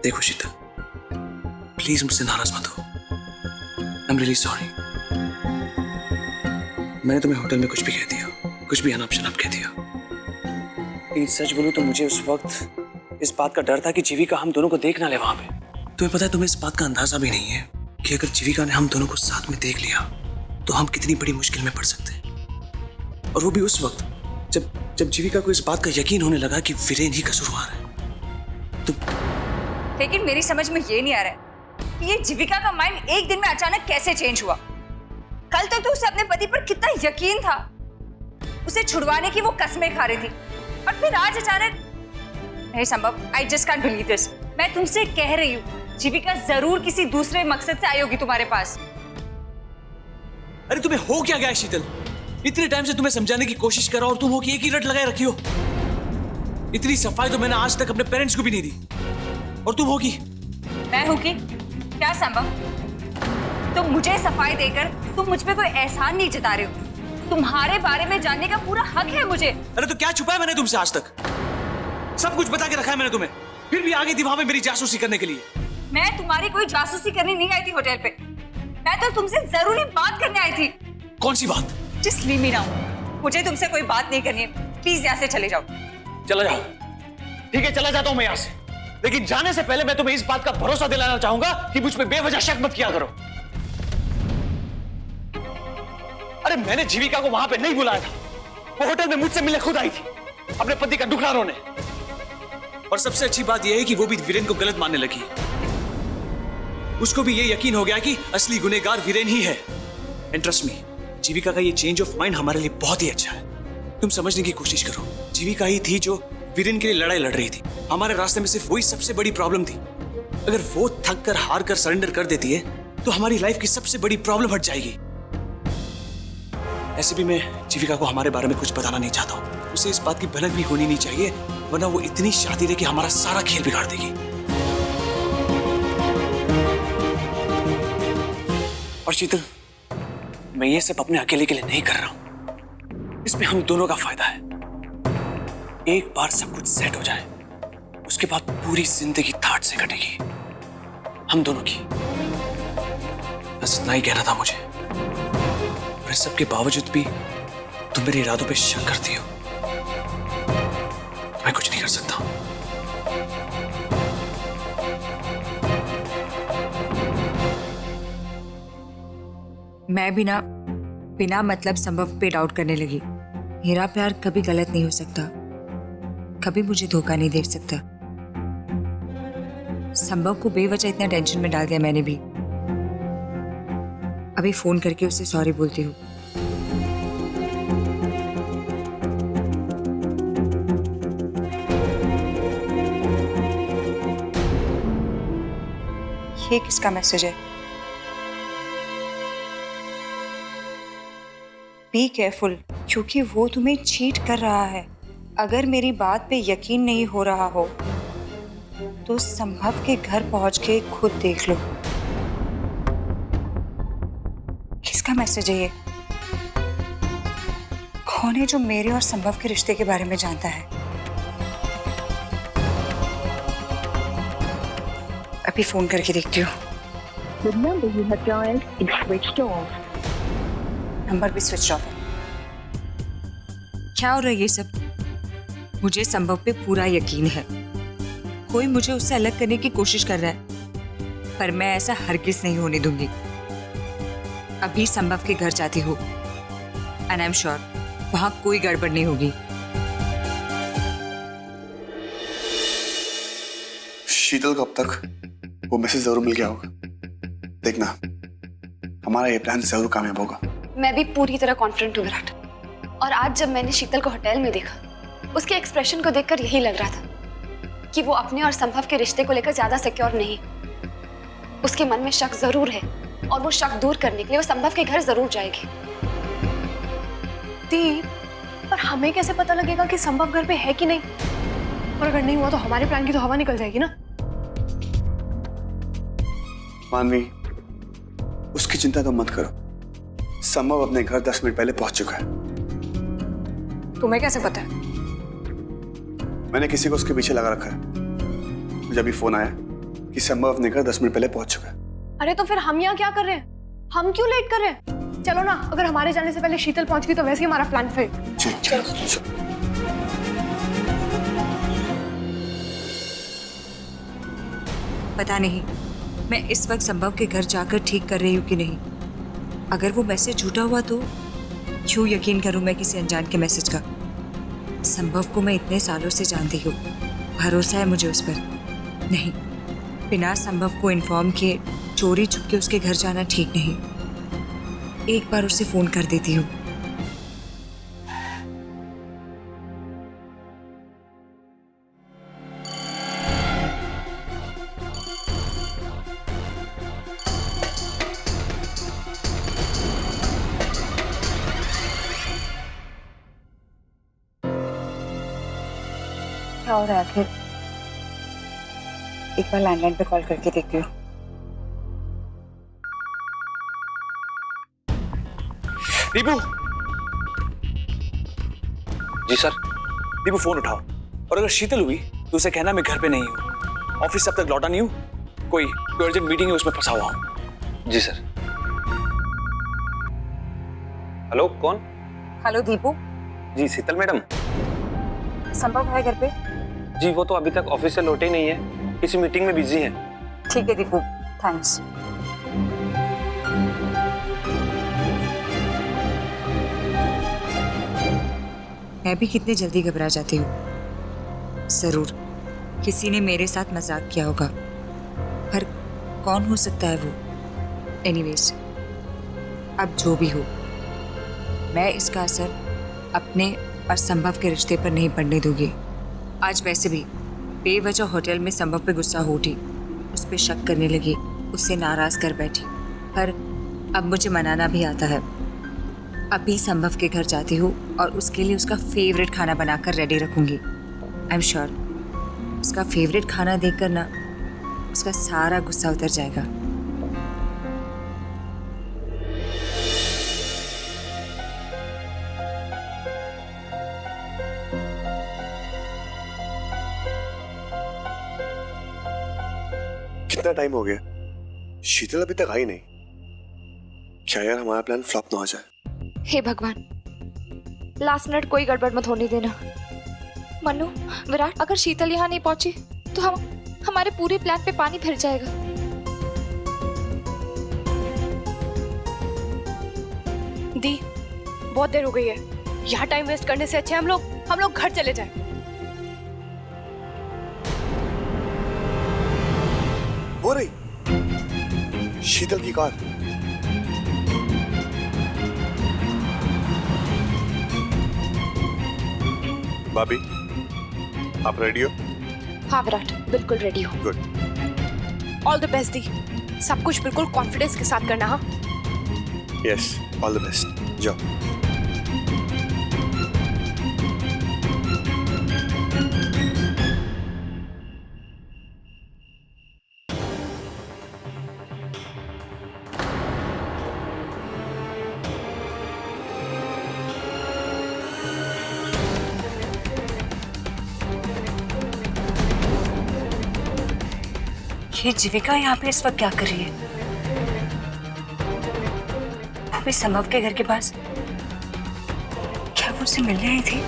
देखो शीतल, प्लीज मुझसे नाराज मत हो। I am really sorry. मैंने तुम्हें होटल में कुछ भी कह दिया, कुछ भी अनाप शनाप कह दिया। लेकिन सच बोलूं तो मुझे उस वक्त इस बात का डर था कि जीविका हम दोनों को देख ना ले वहां पे। तुम्हें पता है, तुम्हें इस बात का अंदाजा भी नहीं है कि अगर जीविका ने हम दोनों को साथ में देख लिया तो हम कितनी बड़ी मुश्किल में पड़ सकते हैं। और वो भी उस वक्त जब जीविका को इस बात का यकीन होने लगा कि वीरेन ही कसूरवार है। तो लेकिन मेरी समझ में ये नहीं आ रहा है कि ये जीविका का माइंड एक दिन में अचानक कैसे चेंज हुआ। कल तक तो उसे अपने पति पर कितना यकीन था, उसे छुड़वाने की वो कस्में खा रही थी, और फिर आज अचानक नहीं संभव। I just can't believe this. मैं तुमसे कह रही हूँ जीविका जरूर किसी दूसरे मकसद से आई होगी तुम्हारे पास। अरे तुम्हें हो क्या गया शीतल? इतने टाइम से तुम्हें समझाने की कोशिश कर रहा हूं और तुम हो कि एक ही रट लगाए रखी हो। इतनी सफाई तो मैंने आज तक अपने पेरेंट्स को भी नहीं दी, और तुम होगी। मैं हूं कि क्या संभव? तुम मुझे सफाई देकर तुम मुझ पे कोई एहसान नहीं जता रहे हो। तुम्हारे बारे में जानने का पूरा हक है मुझे। अरे तो क्या छुपाया मैंने तुमसे आज तक? सब कुछ बता के रखा है मैंने तुम्हें, फिर भी आगे दीवार में मेरी जासूसी करने के लिए। मैं तुम्हारी कोई जासूसी करने नहीं आई थी होटल पे। मैं तो तुमसे जरूरी बात करने आई थी। कौन सी बात? Just leave me now. मुझे तुमसे कोई बात नहीं करनी है। प्लीज यहाँ से चले जाओ। चला जाओ। ठीक है, चला जाता हूं मैं यहाँ से, लेकिन जाने से पहले मैं तुम्हें इस बात का भरोसा दिलाना चाहूंगा कि मुझ पे बेवजह शक मत किया करो। अरे मैंने जीविका को वहां पे नहीं बुलाया था, वो होटल में मुझसे मिलने खुद आई थी, अपने पति का दुखड़ा रोने। और सबसे अच्छी बात यह है कि वो भी वीरेन को गलत मानने लगी। उसको भी ये यकीन हो गया कि असली गुनहगार वीरेन ही है। एंड ट्रस्ट मी, जीविका का ये चेंज ऑफ माइंड हमारे लिए बहुत ही अच्छा है। तुम समझने की कोशिश करो, जीविका ही थी जो वीरेन के लिए लड़ाई लड़ रही थी। हमारे रास्ते में सिर्फ वही सबसे बड़ी प्रॉब्लम थी। अगर वो थक कर हार कर सरेंडर कर देती है तो हमारी लाइफ की सबसे बड़ी प्रॉब्लम हट जाएगी। ऐसे भी मैं जीविका को हमारे बारे में कुछ बताना नहीं चाहता हूँ। उसे इस बात की भनक भी होनी नहीं चाहिए, वरना वो इतनी शातिर है कि हमारा सारा खेल बिगाड़ देगी। और शीतल, मैं ये सब अपने अकेले के लिए नहीं कर रहा हूं, इसमें हम दोनों का फायदा है। एक बार सब कुछ सेट हो जाए, उसके बाद पूरी जिंदगी ठाठ से कटेगी हम दोनों की। बस इतना ही कहना था मुझे। और इस सब के बावजूद भी तुम मेरे इरादों पे शक करती हो। मैं कुछ नहीं कर सकता। मैं भी ना बिना मतलब संभव पे डाउट करने लगी। मेरा प्यार कभी गलत नहीं हो सकता, कभी मुझे धोखा नहीं दे सकता। संभव को बेवजह इतना टेंशन में डाल दिया मैंने भी। अभी फोन करके उससे सॉरी बोलती हूँ। ये किसका मैसेज है? बी केयरफुल, क्योंकि वो तुम्हें चीट कर रहा है। अगर मेरी बात पे यकीन नहीं हो रहा हो तो संभव के घर पहुंच के खुद देख लो। किसका मैसेज है ये? कौन है जो मेरे और संभव के रिश्ते के बारे में जानता है? अभी फोन करके देखती हूँ। The number you have dialed is switched off. Number भी स्विच ऑफ है। क्या हो रहा है ये सब? मुझे संभव पे पूरा यकीन है। कोई मुझे उससे अलग करने की कोशिश कर रहा है, पर मैं ऐसा हरगिज नहीं होने दूंगी। अभी संभव के घर जाती हूँ एंड आई एम श्योर वहां कोई गड़बड़ नहीं होगी। शीतल को अब तक वो मैसेज जरूर मिल गया होगा। देखना, हमारा ये प्लान जरूर कामयाब होगा। मैं भी पूरी तरह कॉन्फिडेंट हूँ विराट। और आज जब मैंने शीतल को होटल में देखा, उसके एक्सप्रेशन को देखकर यही लग रहा था कि वो अपने और संभव के रिश्ते को लेकर ज्यादा सिक्योर नहीं। उसके मन में शक जरूर है और वो शक दूर करने के लिए वो संभव के घर जरूर जाएगी। दीप, पर हमें कैसे पता लगेगा कि संभव घर पे है कि नहीं? और अगर नहीं हुआ तो हमारे प्लान की तो हवा निकल जाएगी ना। मानवी, उसकी चिंता तो मत करो। संभव अपने घर 10 मिनट पहले पहुंच चुका है। तुम्हें कैसे पता है? मैंने किसी को उसके पीछे लगा रखा है। मुझे अभी फोन आया कि संभव अपने घर 10 मिनट पहले पहुंच चुका है। अरे तो फिर हम यहाँ क्या कर रहे हैं? हम क्यों लेट कर रहे हैं? चलो ना, अगर हमारे जाने से पहले शीतल पहुंच गई तो वैसे ही हमारा प्लान फेल। चलो। पता नहीं मैं इस वक्त संभव के घर जाकर ठीक कर रही हूँ कि नहीं। अगर वो मैसेज झूठा हुआ तो क्यों यकीन करूँ मैं किसी अनजान के मैसेज का। संभव को मैं इतने सालों से जानती हूँ, भरोसा है मुझे उस पर। नहीं, बिना संभव को इन्फॉर्म किए चोरी छुप के उसके घर जाना ठीक नहीं। एक बार उसे फोन कर देती हूँ। क्या हो रहा है आखिर? एक बार लैंडलाइन पे कॉल करके देखती हूँ। दीपू। जी सर। दीपू फोन उठाओ, और अगर शीतल हुई तो उसे कहना मैं घर पे नहीं हूँ, ऑफिस से अब तक लौटा नहीं हूँ, कोई अर्जेंट मीटिंग है उसमें फंसा हुआ हूँ। जी सर। हेलो, कौन? हेलो दीपू, जी शीतल मैडम। संभव है घर पे? जी वो तो अभी तक ऑफिस से लौटे ही नहीं है, किसी मीटिंग में बिजी है। ठीक है दीपू, थैंक्स। मैं भी कितने जल्दी घबरा जाती हूँ। जरूर किसी ने मेरे साथ मजाक किया होगा, पर कौन हो सकता है वो? एनीवेज, अब जो भी हो, मैं इसका असर अपने और संभव के रिश्ते पर नहीं पड़ने दूंगी। आज वैसे भी बेवजह होटल में संभव पे गुस्सा हो उठी, उस पर शक करने लगी, उससे नाराज कर बैठी। पर अब मुझे मनाना भी आता है। अभी संभव के घर जाती हूँ और उसके लिए उसका फेवरेट खाना बनाकर रेडी रखूंगी। आई एम श्योर उसका फेवरेट खाना देखकर ना उसका सारा गुस्सा उतर जाएगा। कितना टाइम हो गया, शीतल अभी तक आई नहीं। क्या यार हमारा प्लान फ्लॉप ना हो जाए। हे भगवान, लास्ट मिनट कोई गड़बड़ मत होने देना। मनु, विराट, अगर शीतल यहाँ नहीं पहुंची तो हमारे पूरे प्लान पे पानी फिर जाएगा। दी, बहुत देर हो गई है, यहाँ टाइम वेस्ट करने से अच्छा है हम लोग घर चले जाएं। हो रही शीतल की कार। भाभी, आप रेडी हो? हाँ विराट, बिल्कुल रेडी हूँ। गुड। ऑल द बेस्ट दी, सब कुछ बिल्कुल कॉन्फिडेंस के साथ करना। हाँ यस, ऑल द बेस्ट। जाओ। ये जीविका यहाँ पे इस वक्त क्या कर रही है? अभी संभव के घर के पास, क्या वो उससे मिलने आई थी?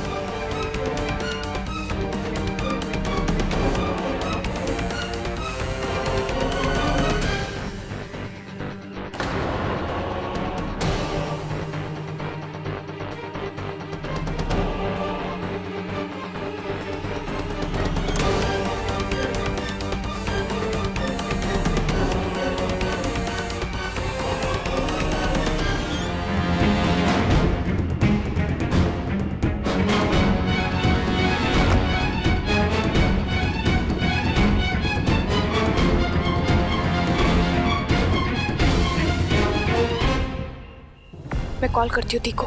मैं कॉल करती हूँ दी को।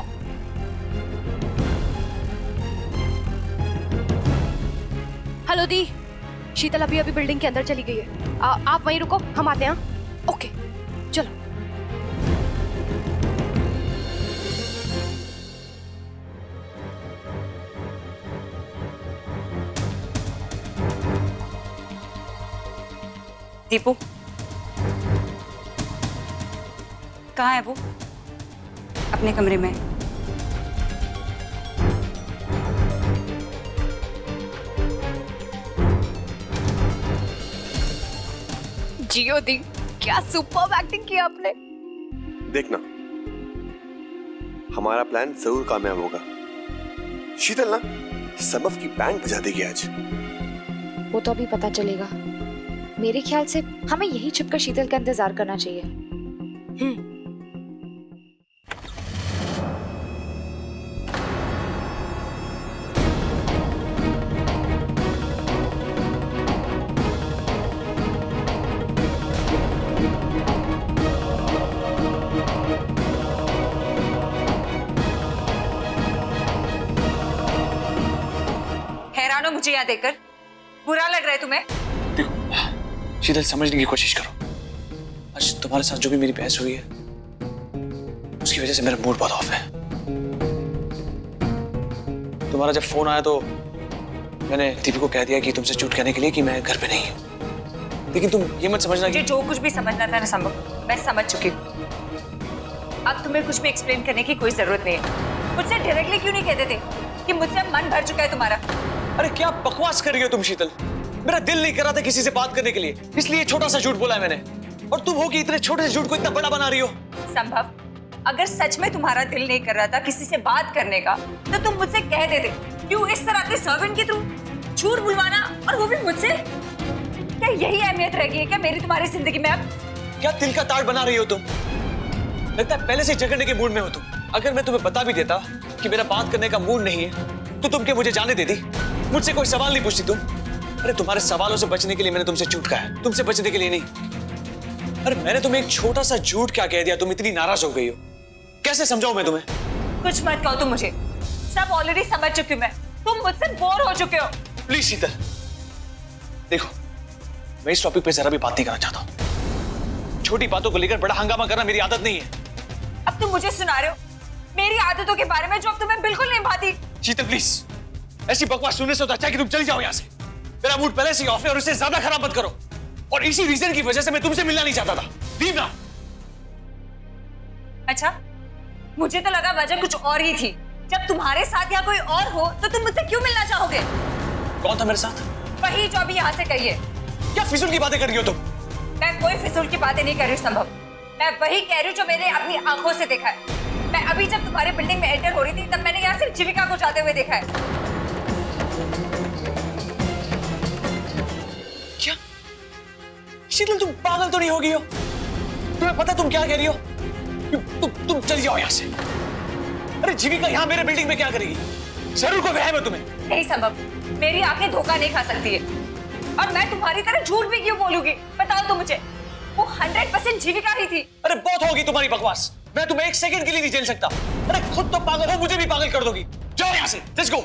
हेलो दी, शीतल अभी बिल्डिंग के अंदर चली गई है। आप वहीं रुको, हम आते हैं। ओके चलो। दीपू, कहाँ है वो? अपने कमरे में। जियो दी, क्या सुपर्ब एक्टिंग की आपने। देखना, हमारा प्लान जरूर कामयाब होगा। शीतल ना सबब की बैंड बजा देगी आज। वो तो अभी पता चलेगा। मेरे ख्याल से हमें यही छुपकर शीतल का इंतजार करना चाहिए। हैरान हो मुझे यहाँ देखकर? बुरा लग रहा है तुम्हें? देखो शीतल, समझने की कोशिश करो। आज तुम्हारे साथ जो भी मेरी बहस हुई है उसकी वजह से मेरा मूड बहुत ऑफ है। तुम्हारा जब फोन आया तो मैंने दीपी को कह दिया कि तुमसे झूठ कहने के लिए कि मैं घर पे नहीं हूँ, लेकिन तुम ये मत समझना कि जो कुछ भी समझना था ना संभव, मैं समझ चुकी हूँ। अब तुम्हें कुछ भी एक्सप्लेन करने की कोई जरूरत नहीं है। मुझसे डायरेक्टली क्यों नहीं कहते थे कि मुझसे मन भर चुका है तुम्हारा? अरे क्या बकवास कर रही हो तुम शीतल? मेरा दिल नहीं कर रहा था किसी से बात करने के लिए, इसलिए छोटा सा झूठ बोला है मैंने। और तुम हो कि इतने छोटे से झूठ को इतना बड़ा बना रही हो। संभव, अगर सच में तुम्हारा दिल नहीं कर रहा था किसी से बात करने का तो तुम मुझसे कह देते। क्यों इस तरह के सर्वेंट के थ्रू झूठ बुलवाना, और वो भी मुझसे? क्या यही अहमियत रह गई है क्या मेरी तुम्हारी जिंदगी में अब? क्या दिल का ताड़ बना रही हो तुम? लगता है पहले से झगड़ने के मूड में हो तुम। अगर मैं तुम्हें बता भी देता कि मेरा बात करने का मूड नहीं है तो तुम क्या मुझे जाने देती? मुझसे कोई सवाल नहीं पूछती तुम? अरे तुम्हारे सवालों से बचने के लिए मैंने तुमसे झूठ कहा है, तुमसे बचने के लिए नहीं। अरे मैंने तुम्हें एक छोटा सा झूठ क्या कह दिया, तुम इतनी नाराज हो गई हो? कैसे समझाऊं मैं तुम्हें? कुछ मत कहो तुम मुझे, सब ऑलरेडी समझ चुकी हूँ मैं। तुम मुझसे बोर हो चुके हो। प्लीज शीतल, देखो मैं इस टॉपिक पे जरा भी बात नहीं करना चाहता हूं। छोटी बातों को लेकर बड़ा हंगामा करना मेरी आदत नहीं है। अब तुम मुझे सुना रहे हो मेरी आदतों के बारे में जो अब तुम्हें बिल्कुल नहीं भाती। शीतल प्लीज, ऐसी बकवास सुनने से तो अच्छा है कि तुम चली जाओ यहाँ से। मेरा मूड पहले से ही ऑफ है और इसे ज्यादा खराब मत करो। और इसी रीजन की वजह से मैं तुमसे मिलना नहीं चाहता था। Leave now. अच्छा, मुझे तो लगा वजह कुछ और ही थी। जब तुम्हारे साथ या कोई और हो तो तुम मुझसे क्यों मिलना चाहोगे? कौन था मेरे साथ? वही जो अभी यहाँ से कही है। क्या फिजूल की बातें कर रही हो तुम? मैं कोई फिजूल की बातें नहीं कर रही हूँ संभव। मैं वही कह रही हूँ जो मैंने अपनी आंखों से देखा है। मैं अभी जब तुम्हारी बिल्डिंग में एंटर हो रही थी तब मैंने यहाँ सिर्फ जीविका को जाते हुए देखा है। क्या शीतल, तुम पागल तो नहीं हो गई हो? तुम्हें पता तुम क्या कह रही हो? तुम चली जाओ यहाँ से। अरे जीविका यहाँ मेरे बिल्डिंग में क्या करेगी? जरूर कोई वहम है तुम्हें। नहीं संभव, मेरी आंखें धोखा नहीं खा सकती है। और मैं तुम्हारी तरह झूठ भी क्यों बोलूंगी? बताओ तो मुझे। वो 100% जीविका ही थी। अरे बहुत होगी तुम्हारी बकवास। मैं तुम्हें एक सेकंड के लिए नहीं झेल सकता। अरे खुद तो पागल हो, मुझे भी पागल कर दोगी। जाओ यहाँ से, लेट्स गो।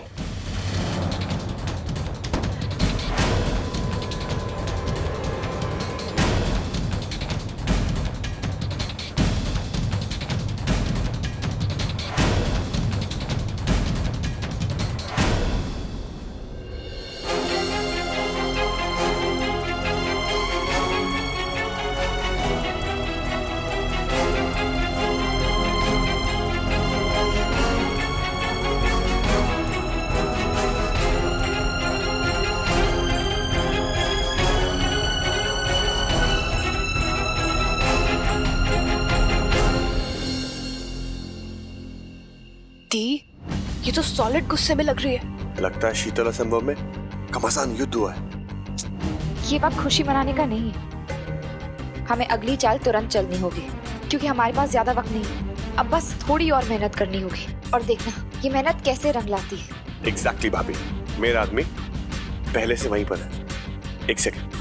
ये तो सॉलिड गुस्से में लग रही है। लगता है शीतल और संभव में घमासान युद्ध हुआ है। ये बात खुशी मनाने का नहीं है। हमें अगली चाल तुरंत चलनी होगी क्योंकि हमारे पास ज्यादा वक्त नहीं है। अब बस थोड़ी और मेहनत करनी होगी और देखना ये मेहनत कैसे रंग लाती है। एग्जैक्टली भाभी, मेरा आदमी पहले से वहीं पर है। एक सेकंड।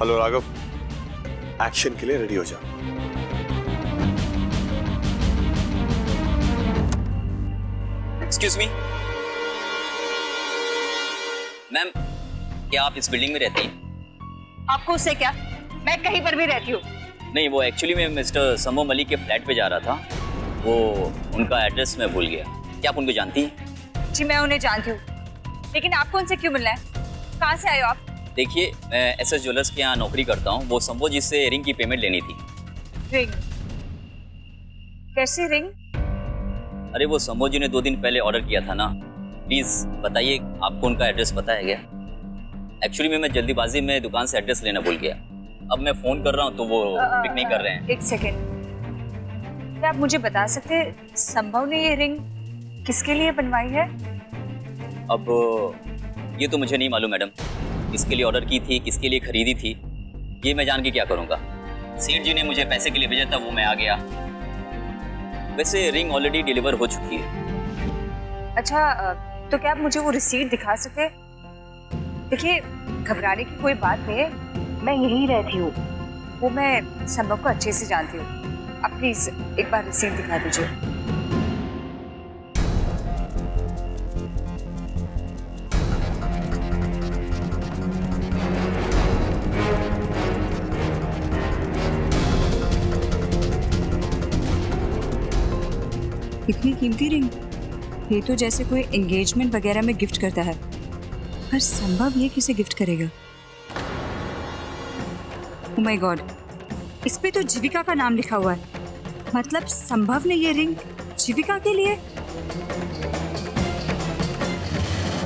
हेलो राघव, एक्शन के लिए रेडी हो जाओ। एक्सक्यूज मी मैम, क्या आप इस बिल्डिंग में रहती हैं? आपको उससे क्या? मैं कहीं पर भी रहती हूँ। नहीं, वो एक्चुअली मैं मिस्टर समो मलिक के फ्लैट पे जा रहा था। वो उनका एड्रेस मैं भूल गया। क्या आप उनको जानती हैं? जी मैं उन्हें जानती हूँ, लेकिन आपको उनसे क्यों मिलना है? कहाँ से आए हो आप? देखिए, मैं एसएस ज्वेलर्स के यहाँ नौकरी करता हूँ। वो संभव जी से रिंग की पेमेंट लेनी थी। रिंग? कैसी रिंग? अरे वो संभव जी ने 2 दिन पहले ऑर्डर किया था ना। प्लीज बताइए, आपको उनका एड्रेस पता है क्या? एक्चुअली मैं जल्दीबाजी में दुकान से एड्रेस लेना भूल गया। अब मैं फोन कर रहा हूँ तो वो पिक नहीं कर रहे हैं। एक सेकेंड, क्या आप मुझे बता सकते हैं संभव ने ये रिंग किसके लिए बनवाई है? अब ये तो मुझे नहीं मालूम मैडम, किसके लिए ऑर्डर की थी, किसके लिए खरीदी थी, ये मैं जान के क्या करूँगा। सेठ जी ने मुझे पैसे के लिए भेजा था, वो मैं आ गया। वैसे रिंग ऑलरेडी डिलीवर हो चुकी है। अच्छा, तो क्या आप मुझे वो रिसीट दिखा सकते हैं? देखिए, घबराने की कोई बात नहीं है, मैं यहीं रहती हूँ, वो मैं संभव को अच्छे से जानती हूँ। आप प्लीज एक बार रिसीट दिखा दीजिए। इतनी कीमती रिंग? ये तो जैसे कोई एंगेजमेंट वगैरह में गिफ्ट करता है, पर संभव ये किसे गिफ्ट करेगा? ओह माय गॉड, इस पे तो जीविका का नाम लिखा हुआ है। मतलब संभव ने ये रिंग जीविका के लिए?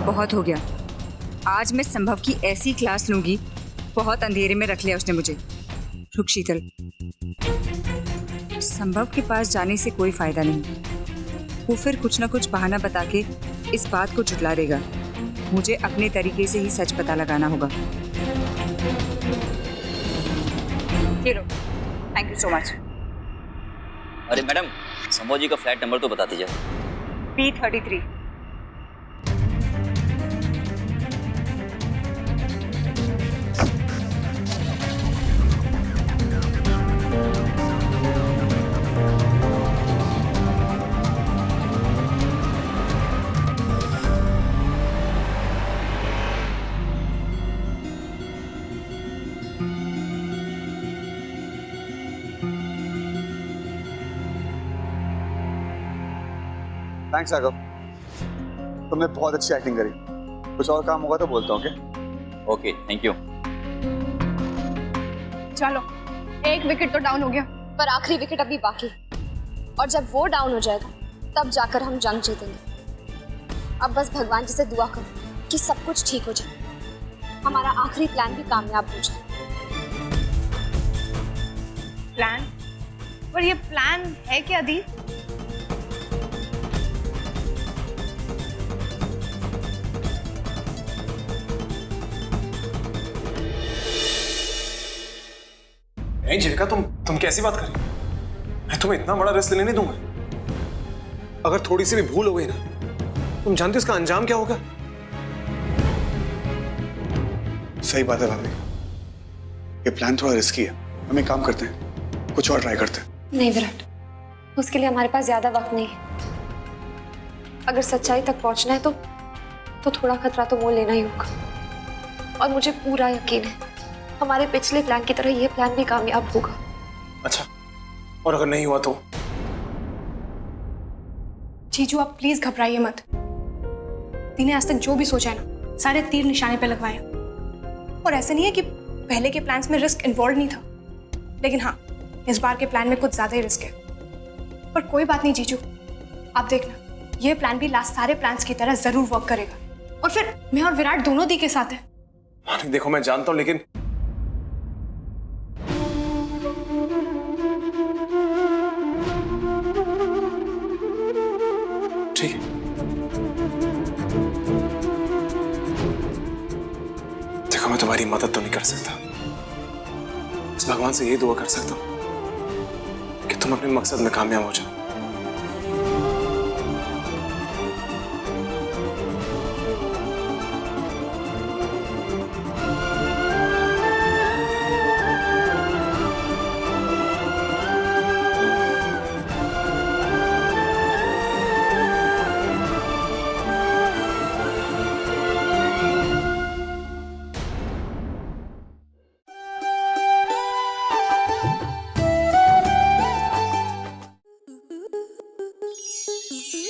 बहुत हो गया, आज मैं संभव की ऐसी क्लास लूंगी। बहुत अंधेरे में रख लिया उसने मुझे। रुक शीतल, संभव के पास जाने से कोई फायदा नहीं। वो फिर कुछ ना कुछ बहाना बता के इस बात को झुठला देगा। मुझे अपने तरीके से ही सच पता लगाना होगा। Thank you so much. अरे मैडम, संभव जी का फ्लैट नंबर तो बता दीजिए। P33। थैंक्स राघव, तुमने बहुत अच्छी एक्टिंग करी। कुछ और काम होगा तो बोलता हूँ। Okay, thank you. चलो, एक विकेट तो डाउन हो गया, पर आखिरी विकेट अभी बाकी। और जब वो डाउन हो जाएगा तब जाकर हम जंग जीतेंगे। अब बस भगवान जी से दुआ करो कि सब कुछ ठीक हो जाए, हमारा आखिरी प्लान भी कामयाब हो जाए। प्लान? पर ये प्लान है क्या दी? नहीं जीविका, तुम कैसी बात कर रही हो? मैं तुम्हें इतना बड़ा रिस्क लेने नहीं दूंगा। अगर थोड़ी सी भी भूल हो गई ना, तुम जानते हो इसका अंजाम क्या होगा? सही बात है भाभी, ये प्लान थोड़ा रिस्की है। हम एक काम करते हैं, कुछ और ट्राई करते हैं। नहीं विराट, उसके लिए हमारे पास ज्यादा वक्त नहीं है। अगर सच्चाई तक पहुंचना है तो थोड़ा खतरा तो वो लेना ही होगा। और मुझे पूरा यकीन है हमारे पिछले प्लान की तरह ये प्लान भी कामयाब होगा। अच्छा, और अगर नहीं हुआ तो? जीजू, आप प्लीज घबराइए मत। दी ने आज तक जो भी सोचा है ना, सारे तीर निशाने पे लगवाए। और ऐसा नहीं है कि पहले के प्लान्स में रिस्क इन्वॉल्व नहीं था, लेकिन हाँ, इस बार के प्लान में कुछ ज्यादा ही रिस्क है। पर कोई बात नहीं जीजू, आप देखना, ये प्लान भी लास्ट सारे प्लान्स की तरह जरूर वर्क करेगा। और फिर मैं और विराट दोनों दी के साथ हैं। देखो, मैं जानता हूं, लेकिन ठीक है। देखो, मैं तुम्हारी मदद तो नहीं कर सकता, इस भगवान से यही दुआ कर सकता हूं कि तुम अपने मकसद में कामयाब हो जाओ।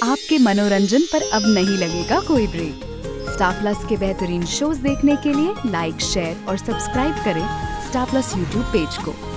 आपके मनोरंजन पर अब नहीं लगेगा कोई ब्रेक। स्टार प्लस के बेहतरीन शोज देखने के लिए लाइक, शेयर और सब्सक्राइब करें स्टार प्लस यूट्यूब पेज को।